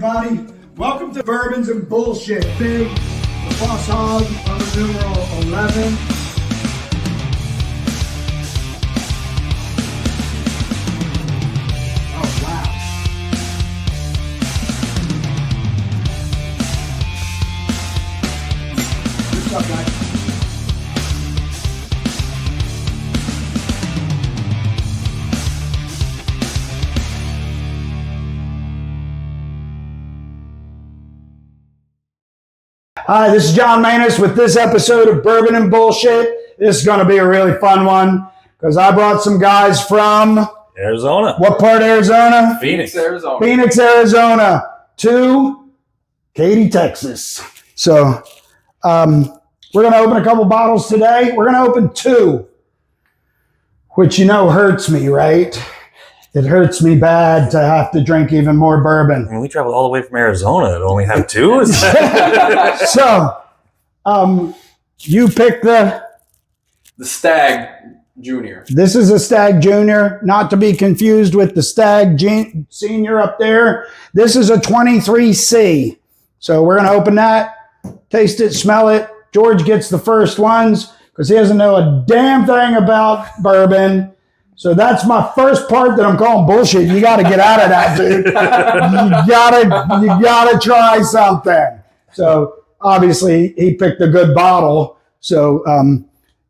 everybody. Welcome to Bourbons and Bullshit. Big Boss Hog on the numeral 11. Oh, wow. What's up, guys? Hi, this is John Manus with this episode of Bourbon and Bullshit. This is going to be a really fun one because I brought some guys from Arizona. What part of Arizona? Phoenix, Arizona. Phoenix, Arizona to Katy, Texas. So we're going to open a couple bottles today. We're going to open two, which you know hurts me, right? It hurts me bad to have to drink even more bourbon. I mean, we traveled all the way from Arizona to only have two. So, you picked the Stagg Jr. This is a Stagg Jr., not to be confused with the Stagg Senior up there. This is a 23C. So we're going to open that, taste it, smell it. George gets the first ones because he doesn't know a damn thing about bourbon. So that's my first part that I'm calling bullshit. You got to get out of that, dude. You gotta try something. So obviously he picked a good bottle. So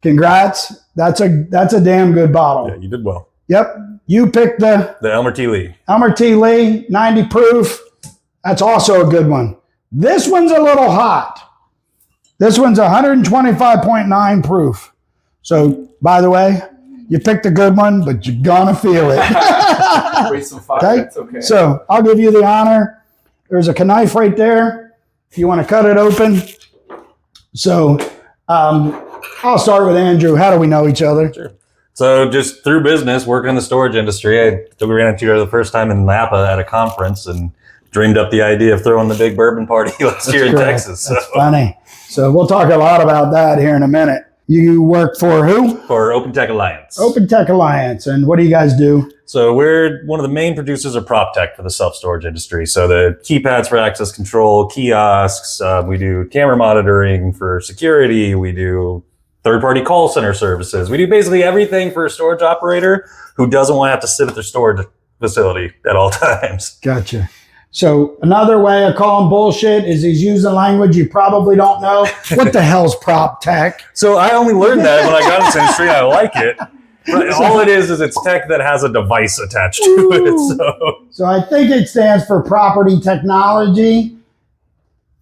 congrats. That's a damn good bottle. Yeah, you did well. Yep. You picked the Elmer T. Elmer T. Lee, 90 proof. That's also a good one. This one's a little hot. This one's 125.9 proof. So by the way, you picked a good one, but you're gonna feel it. Waste some fire. Okay? That's okay. So I'll give you the honor. There's a knife right there. If you want to cut it open. So I'll start with Andrew. How do we know each other? Sure. So just through business, working in the storage industry, we ran into each other the first time in Napa at a conference and dreamed up the idea of throwing the big bourbon party last year in Texas. That's funny. So we'll talk a lot about that here in a minute. You work for who? For OpenTech Alliance. OpenTech Alliance. And what do you guys do? So we're one of the main producers of PropTech for the self-storage industry. So the keypads for access control, kiosks, we do camera monitoring for security, we do third-party call center services. We do basically everything for a storage operator who doesn't want to have to sit at their storage facility at all times. Gotcha. So another way of calling bullshit is he's using language you probably don't know. What the hell's PropTech? So I only learned that when I got in this industry. I like it. But all it is it's tech that has a device attached to it. So I think it stands for property technology,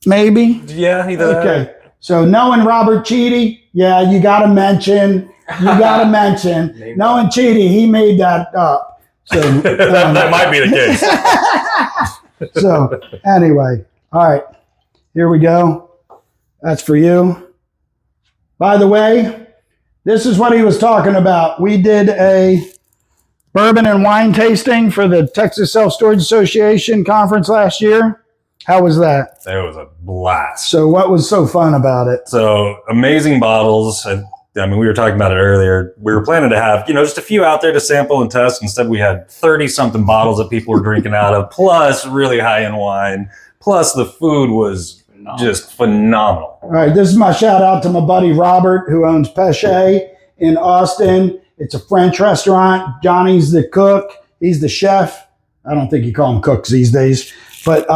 maybe? Yeah, either that. Okay. So knowing Robert Cheedy, yeah, you got to mention. Knowing Cheedy, he made that up. So that might be the case. So anyway, all right, here we go. That's for you. By the way, this is what he was talking about. We did a bourbon and wine tasting for the Texas Self-Storage Association conference last year. How was that? It was a blast. So what was so fun about it? So amazing bottles. I mean, we were talking about it earlier. We were planning to have, just a few out there to sample and test. Instead, we had 30-something bottles that people were drinking out of, plus really high-end wine, plus the food was just phenomenal. All right, this is my shout-out to my buddy Robert, who owns Peché in Austin. It's a French restaurant. Johnny's the cook. He's the chef. I don't think you call them cooks these days. But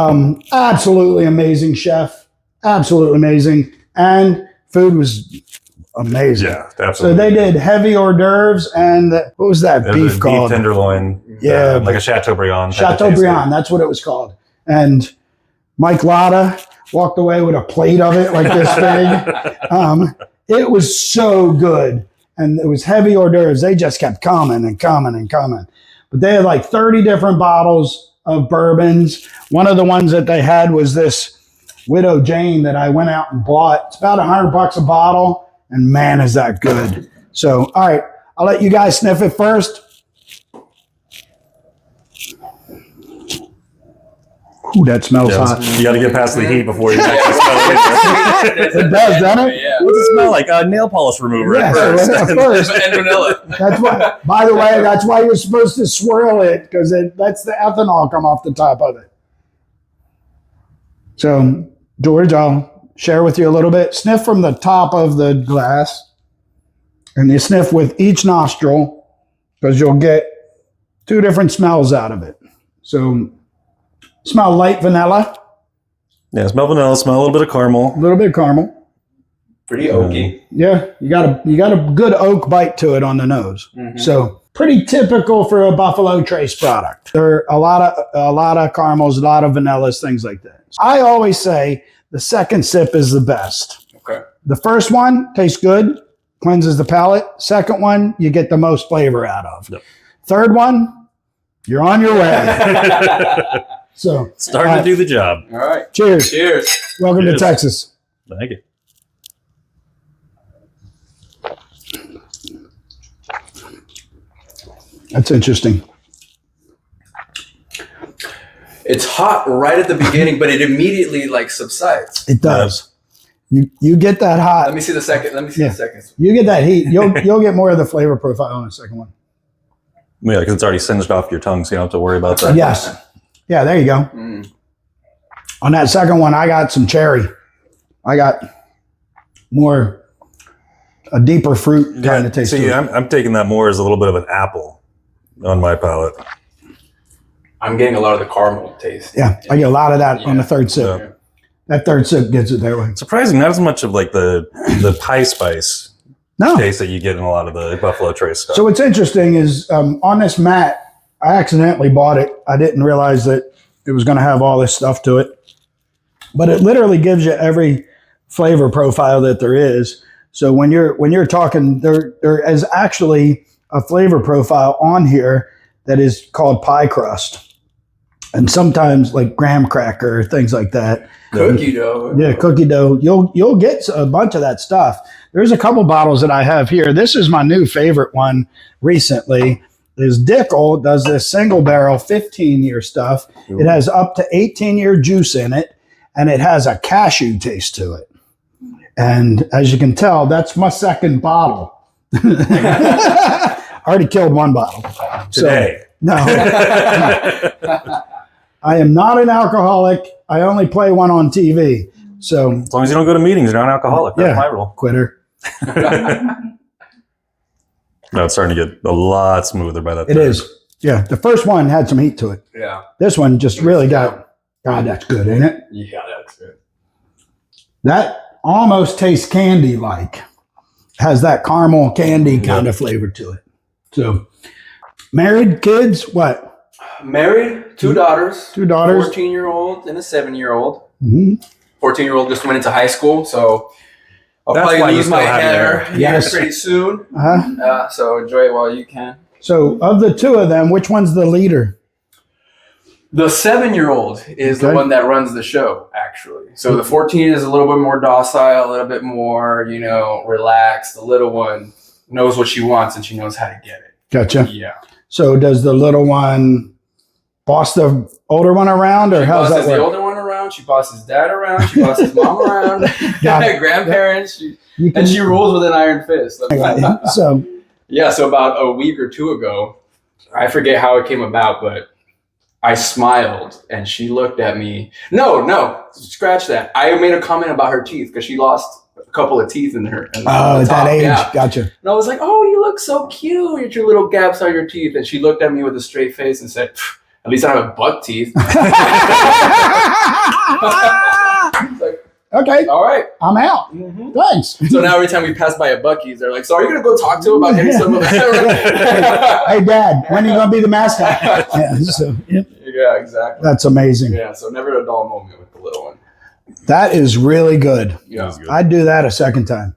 absolutely amazing chef. Absolutely amazing. And food was amazing. Yeah, absolutely. So they did heavy hors d'oeuvres and what was that beef called? Beef tenderloin. Yeah. Like a Chateaubriand. Chateaubriand, that's what it was called. And Mike Lotta walked away with a plate of it like this big. It was so good. And it was heavy hors d'oeuvres. They just kept coming and coming and coming. But they had like 30 different bottles of bourbons. One of the ones that they had was this Widow Jane that I went out and bought. It's about $100 a bottle. And man, is that good. So, all right, I'll let you guys sniff it first. Ooh, that smells hot. You got to get past the heat before you actually smell it. It does, doesn't it? Yeah. What does it smell like? Nail polish remover Yes, at first. at first. And vanilla. That's why, by the way, that's why you're supposed to swirl it, because that's the ethanol come off the top of it. So, George, I'll share with you a little bit. Sniff from the top of the glass, and you sniff with each nostril because you'll get 2 different smells out of it. So, smell light vanilla, Yeah, smell vanilla, smell a little bit of caramel. a little bit of caramel. Pretty oaky. Yeah, you got a good oak bite to it on the nose. Mhm. So pretty typical for a Buffalo Trace product. There are a lot of caramels, a lot of vanillas, things like that. I always say the second sip is the best. Okay. The first one tastes good, cleanses the palate. Second one, you get the most flavor out of. Yep. Third one, you're on your way. So Starting to do the job. All right. cheers. Cheers. Welcome Cheers. to Texas. Thank you. That's interesting. It's hot right at the beginning, but it immediately like subsides. It does. You get that hot. Let me see the second. Let me see Yeah. the second. You get that heat. You'll get more of the flavor profile on the second one. Yeah, because it's already singed off your tongue, so you don't have to worry about that. Yes. Yeah, there you go. Mm. On that second one, I got some cherry. I got more a deeper fruit kind of taste. See, to it. I'm taking that more as a little bit of an apple on my palate. I'm getting a lot of the caramel taste. Yeah, I get a lot of that on the third sip. Yeah. That third sip gets it that way. Surprising, not as much of like the pie spice No. taste that you get in a lot of the Buffalo Trace stuff. So what's interesting is on this mat, I accidentally bought it. I didn't realize that it was going to have all this stuff to it. But it literally gives you every flavor profile that there is. So when you're talking, there is actually a flavor profile on here that is called pie crust. And sometimes like graham cracker, things like that. Cookie dough. Yeah, cookie dough. You'll get a bunch of that stuff. There's a couple bottles that I have here. This is my new favorite one recently. Is Dickel does this single barrel 15-year stuff. It has up to 18-year juice in it, and it has a cashew taste to it. And as you can tell, that's my second bottle. I already killed one bottle. Today. So, no. I am not an alcoholic. I only play one on TV. So As long as you don't go to meetings, you're not an alcoholic. That's Yeah. my rule. quitter. No, it's starting to get a lot smoother by that It third. is. Yeah. The first one had some heat to it. Yeah. This one just really got, God, that's good, ain't it? Yeah, that's good. That almost tastes candy-like. Has that caramel candy kind of flavor to it. So, married, kids, what? Married, 2 daughters. 2 daughters. 14-year-old and a 7-year-old. Mm-hmm. 14-year-old just went into high school, so I'll That's why probably you lose still my have hair your Yes. pretty soon. Uh-huh. So enjoy it while you can. So, of the 2 of them, which one's the leader? The 7-year-old is the Okay. one that runs the show, actually. So the 14 is a little bit more docile, a little bit more, relaxed. The little one knows what she wants and she knows how to get it. Gotcha. Yeah. So, does the little one boss the older one around, or She how's bosses that the work? older one around. She bosses dad around. She bosses mom around. Got it. Grandparents. You And she rules with an iron fist. So, Yeah, so about a week or 2 ago, I forget how it came about, but I smiled and she looked at me. No, scratch that. I made a comment about her teeth because she lost a couple of teeth in her. at that age, Yeah. gotcha. And I was like, oh, you look so cute with your little gaps on your teeth. And she looked at me with a straight face and said, at least I don't have buck teeth. Like, Okay, all right. I'm out. Mm-hmm. Thanks. So now every time we pass by a Buc-ee's, they're like, so are you going to go talk to him about getting some of that? Hey, Dad, when are you going to be the mascot? Yeah, exactly. That's amazing. Yeah, so never a dull moment with the little one. That is really good. Yeah. Good. I'd do that a second time.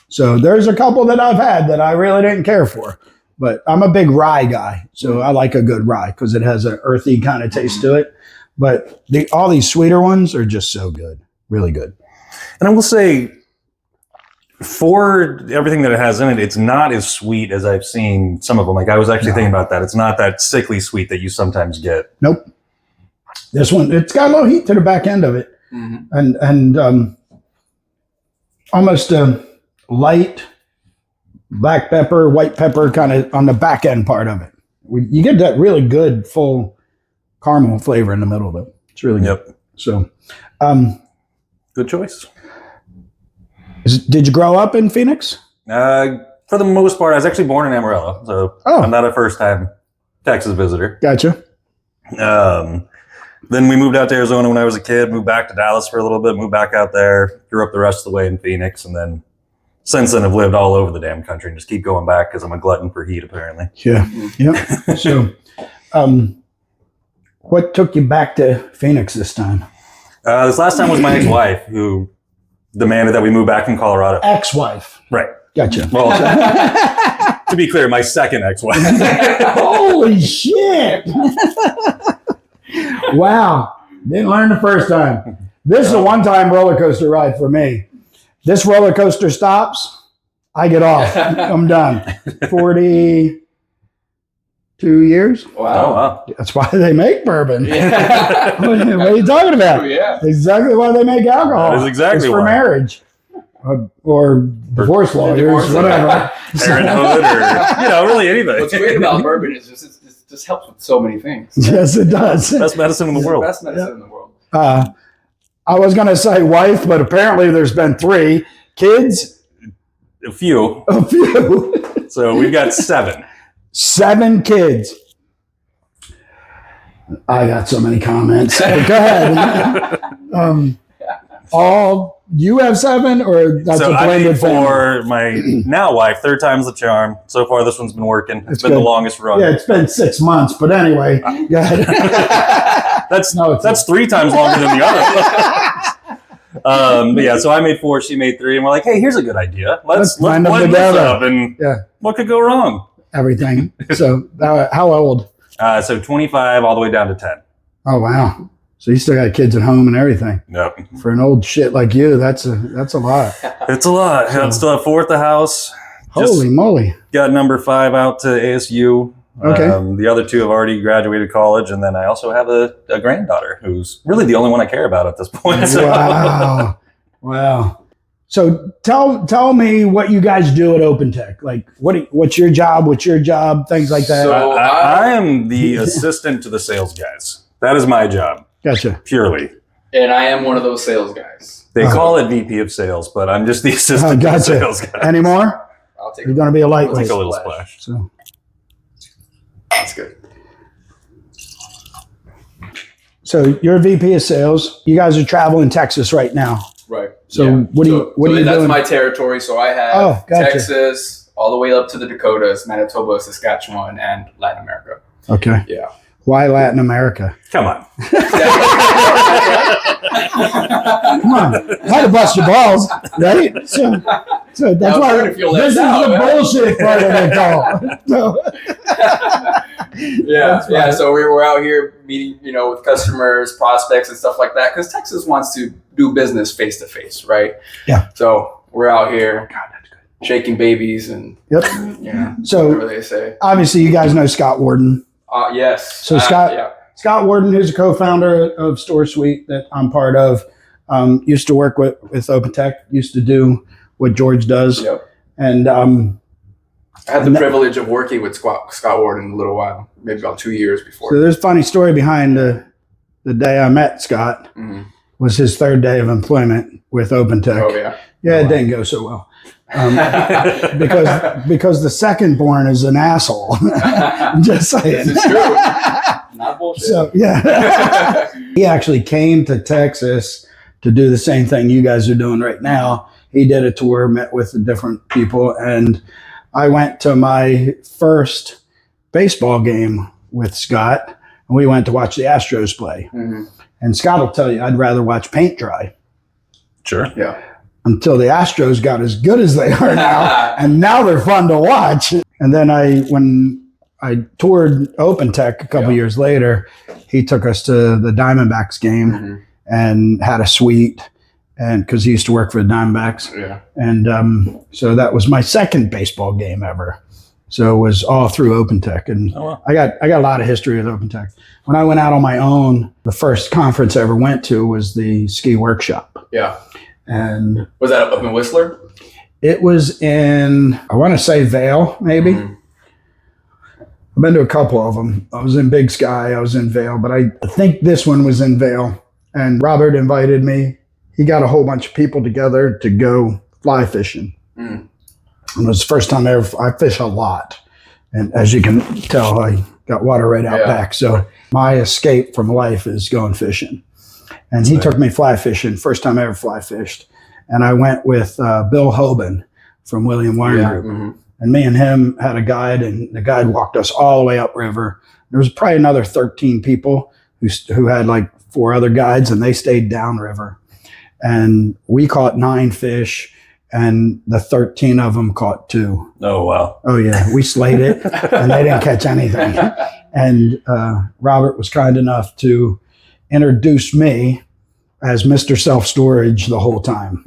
So there's a couple that I've had that I really didn't care for, but I'm a big rye guy. So I like a good rye because it has an earthy kind of taste to it. But all these sweeter ones are just so good. Really good. And I will say, for everything that it has in it, it's not as sweet as I've seen some of them. Like I was actually thinking about that. It's not that sickly sweet that you sometimes get. Nope. This one, it's got a little heat to the back end of it. Mm-hmm. And almost a light black pepper, white pepper kind of on the back end part of it. You get that really good full caramel flavor in the middle of it. It's really good. Yep. So, Good choice. did you grow up in Phoenix? For the most part, I was actually born in Amarillo, so I'm not a first-time Texas visitor. Gotcha. Then we moved out to Arizona when I was a kid, moved back to Dallas for a little bit, moved back out there, grew up the rest of the way in Phoenix, and then since then I've lived all over the damn country and just keep going back because I'm a glutton for heat, apparently. Yeah. Yeah. So, what took you back to Phoenix this time? This last time was my ex-wife who demanded that we move back from Colorado. Ex-wife. Right. Gotcha. Well, to be clear, my second ex-wife. Holy shit. Wow. Didn't learn the first time. This is a one-time roller coaster ride for me. This roller coaster stops, I get off. I'm done. 42 years. Wow. Oh, wow. That's why they make bourbon. Yeah. What are you talking about? Yeah. Exactly why they make alcohol. That is exactly it's for why. marriage. Or divorce lawyers, divorce, whatever. Parenthood or, really anything. What's great about bourbon is it just helps with so many things. Yes, it does. Best medicine in the It's world. the best medicine in the world. I was going to say wife, but apparently there's been 3 kids. A few. A few. So we've got 7. 7 kids. I got so many comments. Go ahead. All you have 7, or that's So a I blended made family? for my now wife, 3rd time's the charm. So far, this one's been working. It's That's been good. the longest run. Yeah, it's been 6 months, but anyway. Go ahead. That's 3 times longer than the other. But yeah, so I made 4, she made 3, and we're like, hey, here's a good idea. Let's blend blend them this together. up, and Yeah. what could go wrong? Everything. So, how old? So 25 all the way down to 10. Oh, wow. So you still got kids at home and everything. Yep. For an old shit like you, that's a lot. It's a lot. I still have 4 at the house. Holy moly. Got number 5 out to ASU. Okay. The other 2 have already graduated college, and then I also have a granddaughter who's really the only one I care about at this point. So. Wow. Wow. So tell me what you guys do at OpenTech. Like what's your job? What's your job? Things like that. So- I am the assistant to the sales guys. That is my job, Gotcha. purely. And I am one of those sales guys. They call it VP of sales, but I'm just the assistant to the Gotcha. sales guy. Anymore? I'll take You're it. going to be a I'll lightweight. take a little splash. So That's good. So you're VP of sales. You guys are traveling Texas right now. Right. So what are you that's doing? my territory. So I have Oh, gotcha. Texas all the way up to the Dakotas, Manitoba, Saskatchewan, and Latin America. Okay. Yeah. Why Latin America? Come on. Come on. I had to bust your balls, right? So that's I was why starting to feel left this is out, the man. bullshit part of the call. So, Yeah. So we're out here meeting, with customers, prospects, and stuff like that, because Texas wants to do business face to face, right? Yeah. So we're out here, shaking babies and yep. So whatever they say. obviously you guys know Scott Warden. Yes. So Scott- Yeah. Scott Warden, who's a co-founder of StoreSuite that I'm part of, used to work with OpenTech, used to do what George does. Yep. And I had the privilege of working with Scott Warden a little while, maybe about 2 years before. so there's a funny story behind the day I met Scott. Mhm. Was his 3rd day of employment with OpenTech. Oh yeah. Yeah, it didn't go so well. Because the second born is an asshole. I'm just saying. This is true. Not bullshit. So yeah, he actually came to Texas to do the same thing you guys are doing right now. He did a tour, met with the different people, and I went to my first baseball game with Scott, and we went to watch the Astros play. Mhm. And Scott will tell you, I'd rather watch paint dry Sure. Yeah. until the Astros got as good as they are now, and now they're fun to watch. And then when I toured OpenTech a couple years later, he took us to the Diamondbacks game Mhm. and had a suite, and because he used to work for the Diamondbacks. Yeah. And so that was my second baseball game ever. So it was all through OpenTech, and Oh, wow. I got a lot of history with OpenTech. When I went out on my own, the first conference I ever went to was the ski workshop, Yeah. and Was that up in Whistler? it was in, I want to say Vail, maybe. Mhm. I've been to a couple of them. I was in Big Sky, I was in Vail, but I think this one was in Vail. and Robert invited me. He got a whole bunch of people together to go fly fishing. And it was the first time I fish a lot. And as you can tell, I got water right out back. So my escape from life is going fishing. And he took me fly fishing, first time I ever fly fished. And I went with Bill Hoban from William Wine Group. And me and him had a guide, and the guide walked us all the way upriver. There was probably another 13 people who had like 4 other guides, and they stayed downriver. And we caught 9 fish, and the 13 of them caught 2. Oh, wow. Oh, yeah. We slayed it, and they didn't catch anything. And Robert was kind enough to introduce me as Mr. Self-Storage the whole time,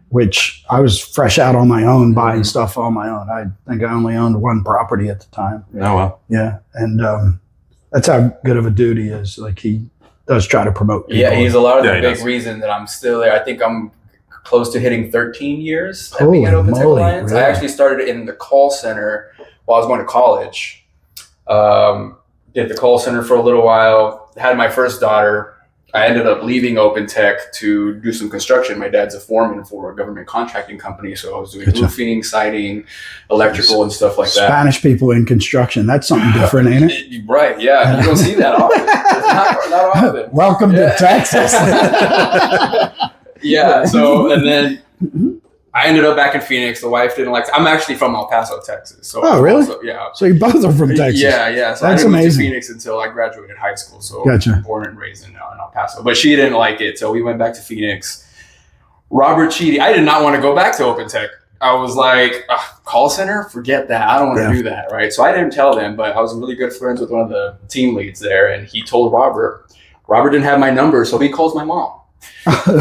which I was fresh out on my own, buying stuff on my own. I think I only owned 1 property at the time. Oh, wow. Yeah. And that's how good of a dude he is. Like, he does try to promote people. Yeah, he's a lot of the big reason that I'm still there. I think I'm close to hitting 13 years at being at OpenTech Alliance. Really? I actually started in the call center while I was going to college. Did the call center for a little while, had my first daughter. I ended up leaving OpenTech to do some construction. My dad's a foreman for a government contracting company, so I was doing roofing, siding, electrical, and stuff like that. Spanish people in construction. That's something different, ain't it? Right, yeah. You don't see that often. Not often. Welcome to Texas. Yeah, so, and then I ended up back in Phoenix. The wife didn't like. I'm actually from El Paso, Texas. So oh, really? Also, yeah. So you both are from Texas. Yeah. So that's I didn't move to amazing. Phoenix until I graduated high school. So gotcha. Born and raised in El Paso, but she didn't like it, so we went back to Phoenix. Robert Cheedy. I did not want to go back to OpenTech. I was like, call center, forget that. I don't want to do that, right? So I didn't tell them, but I was really good friends with one of the team leads there, and he told Robert. Robert didn't have my number, so he calls my mom.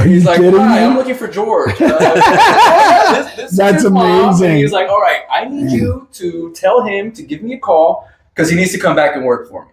He's like, hi, I'm looking for George. This That's amazing. And he's like, all right, I need you to tell him to give me a call because he needs to come back and work for me.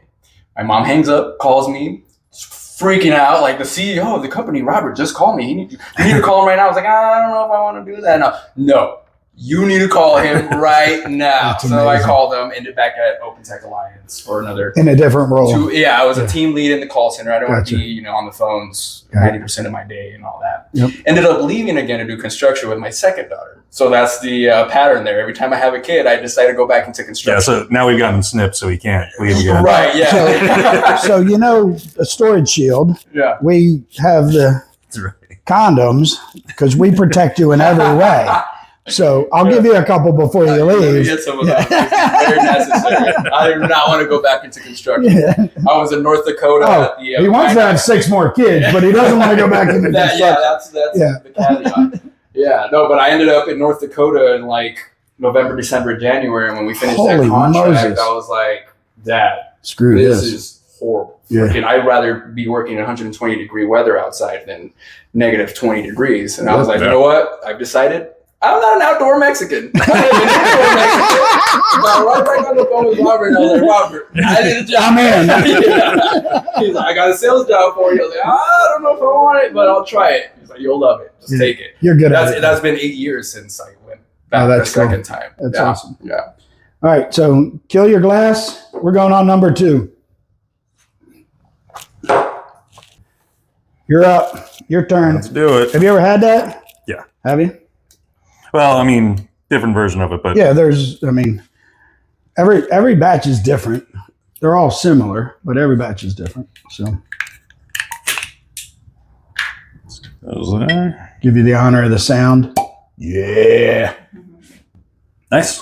My mom hangs up, calls me, freaking out, like the CEO of the company, Robert, just called me. You need to call him right now. I was like, I don't know if I want to do that. No, you need to call him right now. So I called him, ended back at OpenTech Alliance for another. In a different role. I was a team lead in the call center. I don't want to be, on the phones 90% of my day and all that. Yep. Ended up leaving again to do construction with my second daughter. So that's the pattern there. Every time I have a kid, I decide to go back into construction. Yeah, so now we've gotten him snipped, so he can't leave again. Right, yeah. So a storage shield. Yeah. We have the condoms because we protect you in every way. So I'll give you a couple before you leave. Get some of those. Very necessary. I do not want to go back into construction. Yeah. I was in North Dakota. He wants to have 6 more kids, but he doesn't want to go back into construction. That's the caveat. Yeah, no, but I ended up in North Dakota in like November, December, January. And when we finished that contract, I was like, Dad, this is horrible. Yeah. I'd rather be working in 120-degree weather outside than negative 20 degrees. And I was like, you know what? I've decided I'm not an outdoor Mexican. I'm right back on the phone with Robert. And I was like, Robert, I need a job. I'm in. He's like, I got a sales job for you. I was like, I don't know if I want it, but I'll try it. He's like, you'll love it. Just take it. You're good at it. That's been 8 years since I went back the second time. That's awesome. Yeah. All right, so kill your glass. We're going on number 2. You're up. Your turn. Let's do it. Have you ever had that? Yeah. Have you? Well, I mean, different version of it, but yeah, every batch is different. They're all similar, but every batch is different. So those there. Give you the honor of the sound. Yeah. Nice.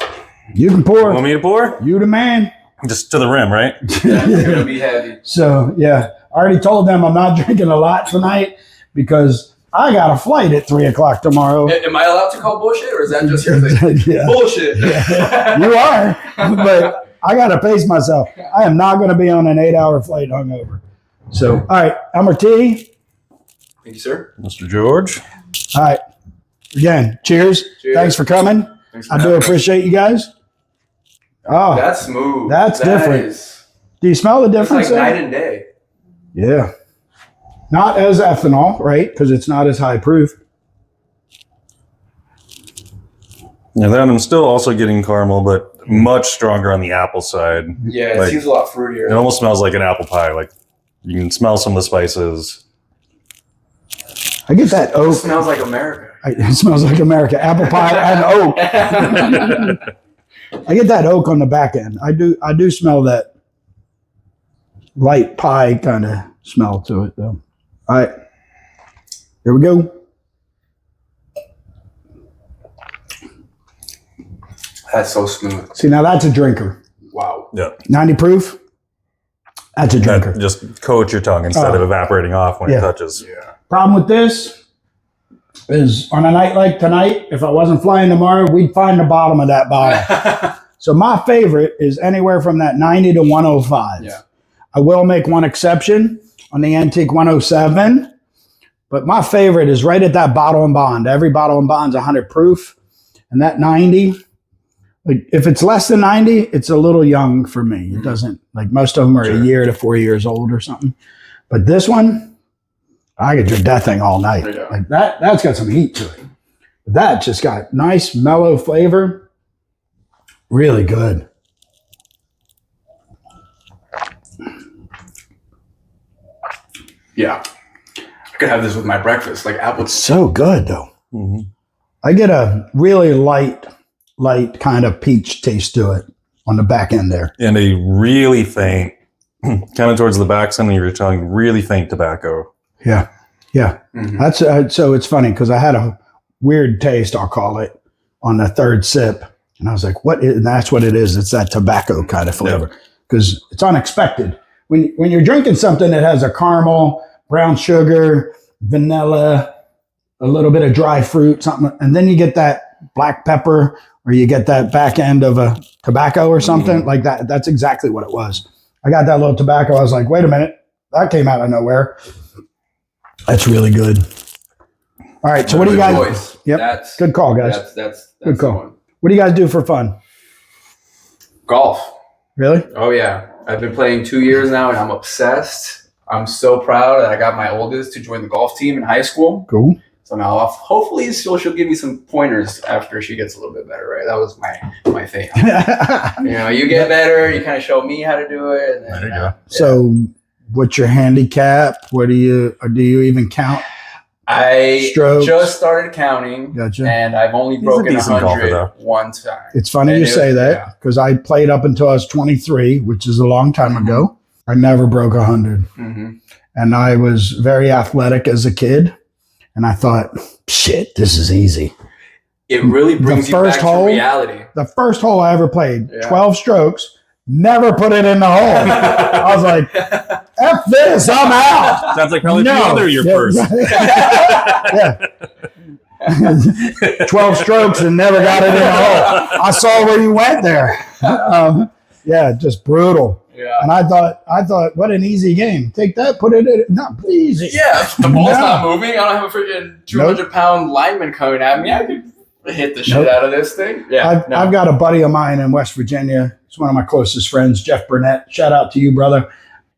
You can pour. You want me to pour? You the man. Just to the rim, right? Yeah, it's gonna be heavy. So I already told them I'm not drinking a lot tonight because I got a flight at 3:00 tomorrow. Am I allowed to call bullshit, or is that just your thing? Yeah. Bullshit. Yeah. You are, but I got to pace myself. I am not going to be on an 8-hour flight hungover. So, all right, Elmer T. Thank you, sir. Mr. George. All right. Again, cheers. Thanks for coming. I do appreciate you guys. Oh, that's smooth. That's different. Do you smell the difference? It's like night and day. Yeah. Not as ethanol, right? Because it's not as high proof. And then I'm still also getting caramel, but much stronger on the apple side. Yeah, it seems a lot fruitier. It almost smells like an apple pie. Like you can smell some of the spices. I get that It oak. smells like America. It smells like America. Apple pie and oak. I get that oak on the back end. I do smell that light pie kind of smell to it, though. All right. Here we go. That's so smooth. See, now that's a drinker. Wow. Yeah. 90 proof. That's a drinker. Just coat your tongue instead of evaporating off when it touches. Yeah. Problem with this is on a night like tonight, if I wasn't flying tomorrow, we'd find the bottom of that bottle. So my favorite is anywhere from that 90 to 105. Yeah. I will make one exception on the Antique 107, but my favorite is right at that Bottle and Bond. Every Bottle and Bond's 100 proof, and that 90, like if it's less than 90, it's a little young for me. It doesn't, like most of them are a year to 4 years old or something. But this one, I could drink that thing all night. Yeah. Like that's got some heat to it. That just got nice, mellow flavor. Really good. Yeah. I could have this with my breakfast, like apple. It's so good, though. Mm-hmm. I get a really light kind of peach taste to it on the back end there. And a really faint, kind of towards the back end of your tongue, really faint tobacco. Yeah. Yeah. Mhm. That's so it's funny because I had a weird taste, I'll call it, on the third sip. And I was like, what is, and that's what it is. It's that tobacco kind of flavor because it's unexpected. When you're drinking something that has a caramel, brown sugar, vanilla, a little bit of dry fruit, something, and then you get that black pepper or you get that back end of a tobacco or something like that. That's exactly what it was. I got that little tobacco. I was like, wait a minute, that came out of nowhere. That's really good. All right, so what do you guys? Choice. Yep, That's good call, guys. That's Good call. the one. What do you guys do for fun? Golf. Really? Oh yeah, I've been playing 2 years now, and I'm obsessed. I'm so proud that I got my oldest to join the golf team in high school. Cool. So now, hopefully, she'll give me some pointers after she gets a little bit better. Right? That was my thing. You know, you get better, you kind of show me how to do it. And then, There you go. So, what's your handicap? What do you even count? I Strokes. just started counting, Gotcha. and I've only He's a broken decent golfer, 100 though. one time. It's funny And you it say was- that because I played up until I was 23, which is a long time ago. I never broke 100. Mm-hmm. And I was very athletic as a kid. And I thought, shit, this is easy. It really brings you back first hole- to reality. The first hole I ever played, Yeah. 12 strokes, never put it in the hole. I was like, F this, I'm out. Sounds like probably No. the other your Yeah. first. Yeah. 12 strokes and never got it in the hole. I saw where you went there. Yeah, just brutal. Yeah. And I thought, what an easy game. Take that, put it in. Not easy. Yeah, the ball's No. not moving. I don't have a freaking 200-pound lineman coming at me. I could hit the shit Nope. out of this thing. Yeah, I've got a buddy of mine in West Virginia. He's one of my closest friends, Jeff Burnett. Shout out to you, brother.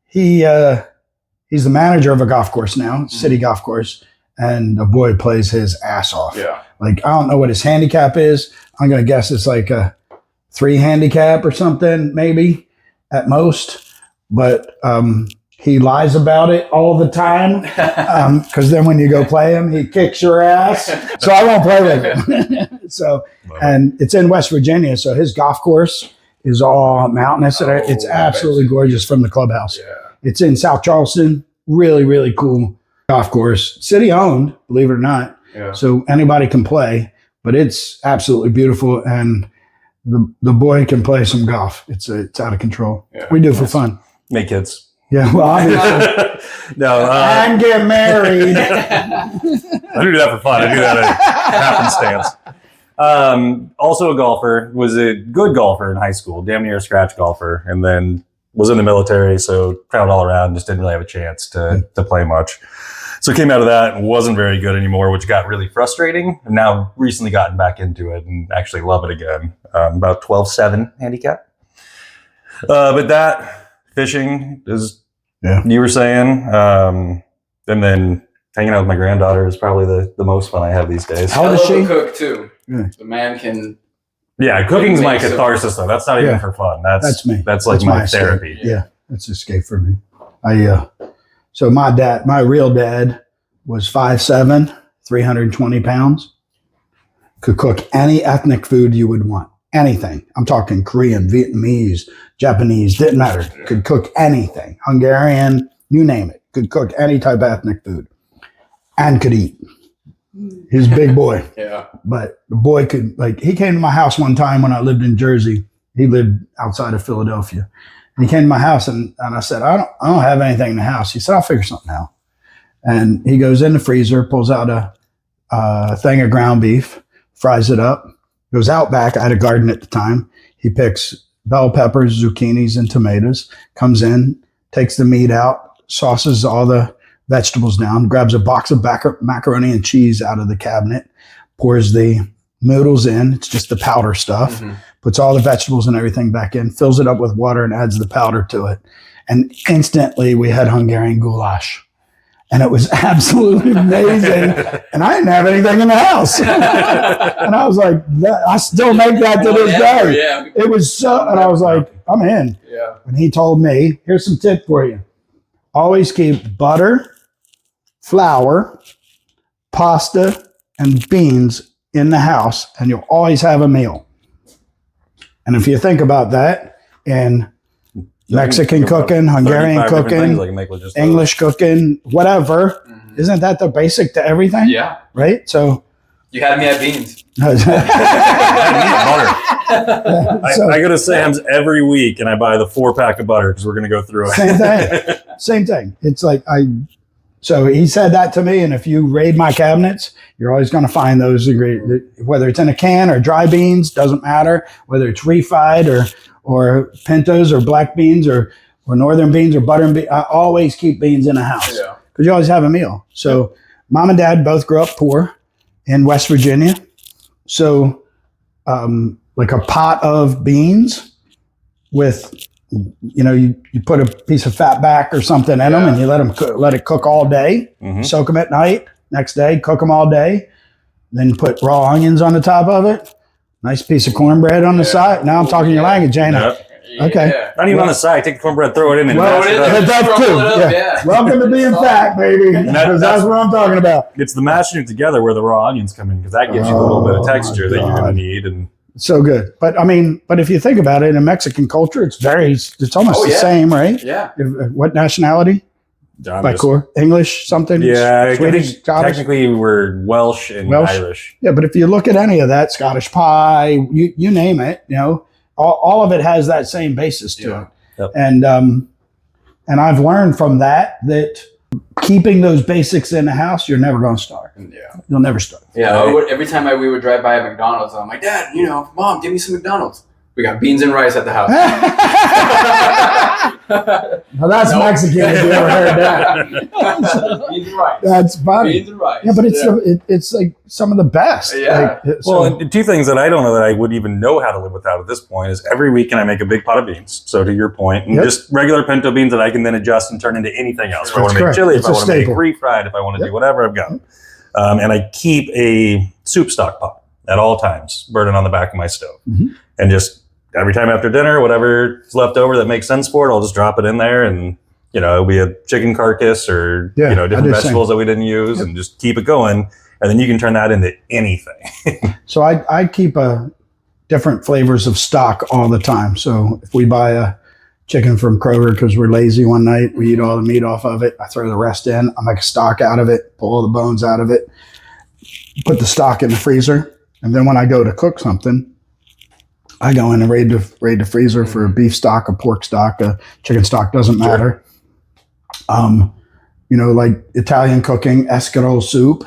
He's the manager of a golf course now, city golf course, and the boy plays his ass off. Yeah. Like, I don't know what his handicap is. I'm going to guess it's like a 3 handicap or something, maybe at most. But he lies about it all the time because then when you go play him, he kicks your ass. So I won't play with him. So, and it's in West Virginia. So his golf course is all mountainous. And it's absolutely gorgeous from the clubhouse. Yeah. It's in South Charleston. Really, really cool golf course. City owned, believe it or not. Yeah. So anybody can play, but it's absolutely beautiful. And the boy can play some golf. It's out of control. Yeah. We do it for fun. Make kids. Yeah, well, obviously. No, And get married. I do that for fun. I do that at happenstance. Also a golfer, was a good golfer in high school, damn near a scratch golfer, and then was in the military, so traveled all around, just didn't really have a chance to play much. So came out of that and wasn't very good anymore, which got really frustrating. And now recently gotten back into it and actually love it again. About 12.7 handicap. But that fishing is, you were saying, and then hanging out with my granddaughter is probably the most fun I have these days. How I old is love she? to cook too. Yeah. The man can. Yeah, cooking's my So- catharsis though. That's not even for fun. That's me. That's like That's my escape. therapy. Yeah, that's escape for me. So my real dad was 5'7", 320 pounds. Could cook any ethnic food you would want. Anything. I'm talking Korean, Vietnamese, Japanese, didn't matter. Could cook anything. Hungarian, you name it. Could cook any type of ethnic food. And could eat. He's a big boy. Yeah. But the boy could, like, he came to my house one time when I lived in Jersey. He lived outside of Philadelphia. And he came to my house and I said, I don't have anything in the house. He said, I'll figure something out. And he goes in the freezer, pulls out a thing of ground beef, fries it up, goes out back. I had a garden at the time. He picks bell peppers, zucchinis, and tomatoes, comes in, takes the meat out, sauces all the vegetables down, grabs a box of macaroni and cheese out of the cabinet, pours the noodles in. It's just the powder stuff. Mm-hmm. Puts all the vegetables and everything back in, fills it up with water and adds the powder to it. And instantly we had Hungarian goulash. And it was absolutely amazing. And I didn't have anything in the house. And I was like, I still make that to this day. Yeah. It was so, and I was like, I'm in. Yeah. And he told me, here's some tip for you. Always keep butter, flour, pasta, and beans in the house, and you'll always have a meal. And if you think about that, in Mexican cooking, Hungarian cooking, English cooking, whatever, isn't that the basic to everything? Yeah. Right? So you had me at beans. I go to Sam's every week and I buy the 4-pack of butter because we're going to go through it. Same thing. Same thing. It's like so he said that to me, and if you raid my cabinets, you're always going to find those ingredients. Whether it's in a can or dry beans, doesn't matter. Whether it's refried or pintos or black beans or northern beans or butter and beans, I always keep beans in the house because you always have a meal. So mom and dad both grew up poor in West Virginia. So like a pot of beans with, you put a piece of fat back or something in them and you let it cook all day, soak them at night, next day, cook them all day, then put raw onions on the top of it, nice piece of cornbread on the side. Now I'm talking your language, ain't I? Okay. Yeah. Not even on the side. Take the cornbread, throw it in, and mash it up. That's too. Yeah. Welcome to being fat, baby. That's what I'm talking about. It's the mashing it together where the raw onions come in because that gives you a little bit of texture that you're going to need. And so good. But if you think about it, in Mexican culture, it's almost the same, right? Yeah. What nationality? English, something? Yeah, Swedish, Scottish? Technically we're Welsh and Irish. Yeah, but if you look at any of that, Scottish pie, you name it, all of it has that same basis to it. Yep. And I've learned from that keeping those basics in the house, you're never going to starve. Yeah. You'll never starve. Yeah. Every time we would drive by a McDonald's, I'm like, Dad, Mom, give me some McDonald's. We got beans and rice at the house. Well, that's Mexican if you ever heard that. Beans and rice. That's funny. Beans and rice. Yeah, but it's like some of the best. Yeah. And two things that I don't know that I would even know how to live without at this point is every weekend I make a big pot of beans. So to your point, and just regular pinto beans that I can then adjust and turn into anything else. If I want to make chili, if I want to make refried, if I want to do whatever, I've got. And I keep a soup stock pot at all times, burning on the back of my stove. And just every time after dinner, whatever's left over that makes sense for it, I'll just drop it in there and, it'll be a chicken carcass or, different vegetables that we didn't use and just keep it going. And then you can turn that into anything. So I keep different flavors of stock all the time. So if we buy a chicken from Kroger because we're lazy one night, we eat all the meat off of it. I throw the rest in. I make a stock out of it, pull all the bones out of it, put the stock in the freezer. And then when I go to cook something, I go in and raid the freezer for a beef stock, a pork stock, a chicken stock, doesn't matter. Like Italian cooking, escarole soup.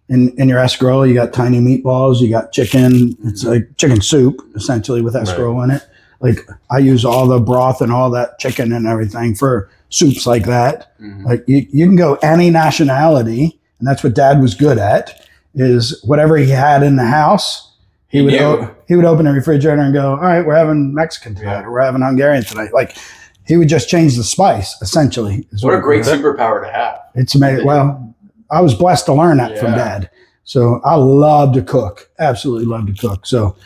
In your escarole, you got tiny meatballs, you got chicken. It's like chicken soup, essentially, with escarole in it. Like I use all the broth and all that chicken and everything for soups like that. Like you can go any nationality, and that's what Dad was good at, is whatever he had in the house. He would open the refrigerator and go, all right, we're having Mexican tonight, or we're having Hungarian tonight. Like he would just change the spice, essentially. What a great superpower to have. It's amazing. Well, I was blessed to learn that from Dad. So I love to cook, absolutely love to cook. So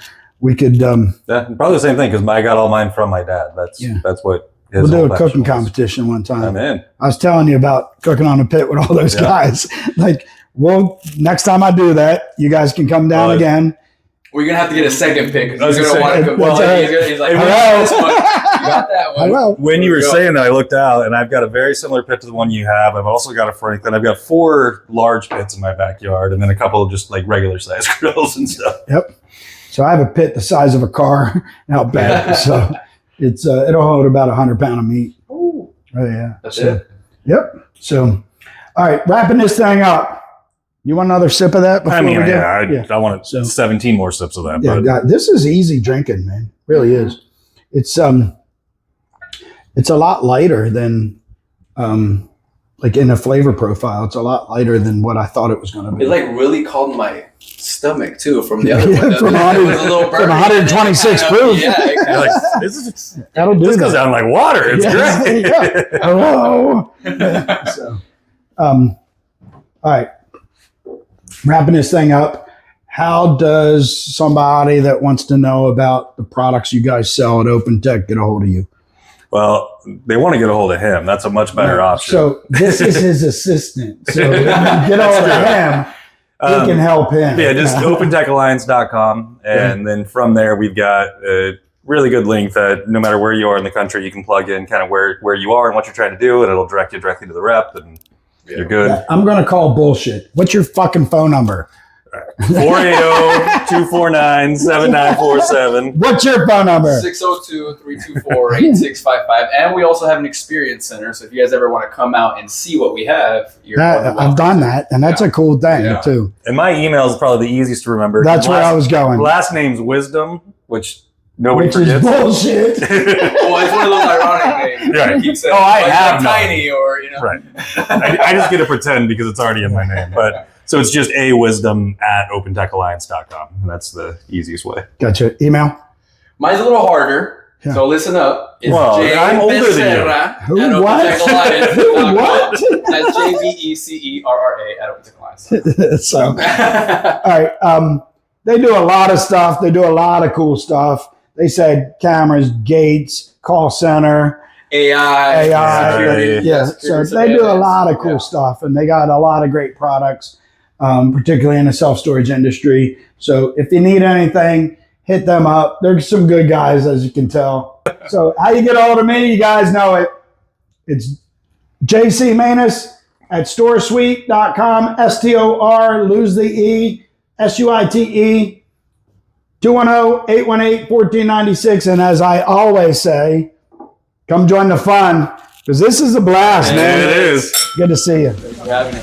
we could... probably the same thing because I got all mine from my dad. That's what We'll do a cooking competition one time. I'm in. I was telling you about cooking on a pit with all those guys. Like, well, next time I do that, you guys can come down again. We're gonna have to get a second pick I because was he's gonna want to gonna go. Well, say- he's like, Hello. this one. You got that one. Hello. When you were There we go. saying that, I looked out, and I've got a very similar pit to the one you have. I've also got a Franklin. I've got 4 large pits in my backyard, and then a couple of just like regular size grills and stuff. Yep. So I have a pit the size of a car out back. So it's it'll hold about 100 pounds of meat. Ooh, Oh yeah. that's So, it. Yep. So, all right, wrapping this thing up. You want another sip of that before I mean, we do? I wanted So- 17 more sips of that. Yeah, but yeah, this is easy drinking, man. Really is. It's a lot lighter than like in a flavor profile. It's a lot lighter than what I thought it was going to be. It like really calmed my stomach too from the other Yeah, one. from It 100 was a little from burning. 126 proof. Yeah, it you're kinda- like, this That'll do goes that. down like water. It's Yes, great. yeah. Hello. So, all right. Wrapping this thing up. How does somebody that wants to know about the products you guys sell at OpenTech get a hold of you? Well, they want to get a hold of him. That's a much better option. So this is his assistant. So when you get a hold of him, we can help him. Yeah, just OpenTechAlliance.com. And then from there, we've got a really good link that no matter where you are in the country, you can plug in kind of where you are and what you're trying to do, and it'll direct you directly to the rep, and you're good. Yeah, I'm going to call bullshit. What's your fucking phone number? 480-249-7947. What's your phone number? 602-324-8655. And we also have an experience center. So if you guys ever want to come out and see what we have, you're more than I've welcome. done that, and that's a cool thing, Yeah. too. And my email is probably the easiest to remember. That's where I was going. Last name's Wisdom, which nobody Which is forgets. bullshit. Well, it's one of those ironic names. Right. I keep saying, Oh, I like, have I'm known. tiny or, you know. Right. I just get to pretend because it's already in my name. But so it's just awisdom@OpenTechAlliance.com. And that's the easiest way. Gotcha. Email? Mine's a little harder. Yeah. So listen up. It's Well, I'm older than you. Becerra Who, at what? OpenTechAlliance.com. What? That's JBECERRA at OpenTechAlliance. So, all right. They do a lot of stuff. They do a lot of cool stuff. They said cameras, gates, call center, AI. security. Yeah. So they do a lot of cool stuff, and they got a lot of great products, particularly in the self-storage industry. So if you need anything, hit them up. They're some good guys, as you can tell. So how you get a hold of me, you guys know it. It's JC Manus at storesuite.com, STOR, lose the E, SUITE, 210-818-1496. And as I always say, come join the fun, because this is a blast, man. It is. Good to see you. Thanks for having me.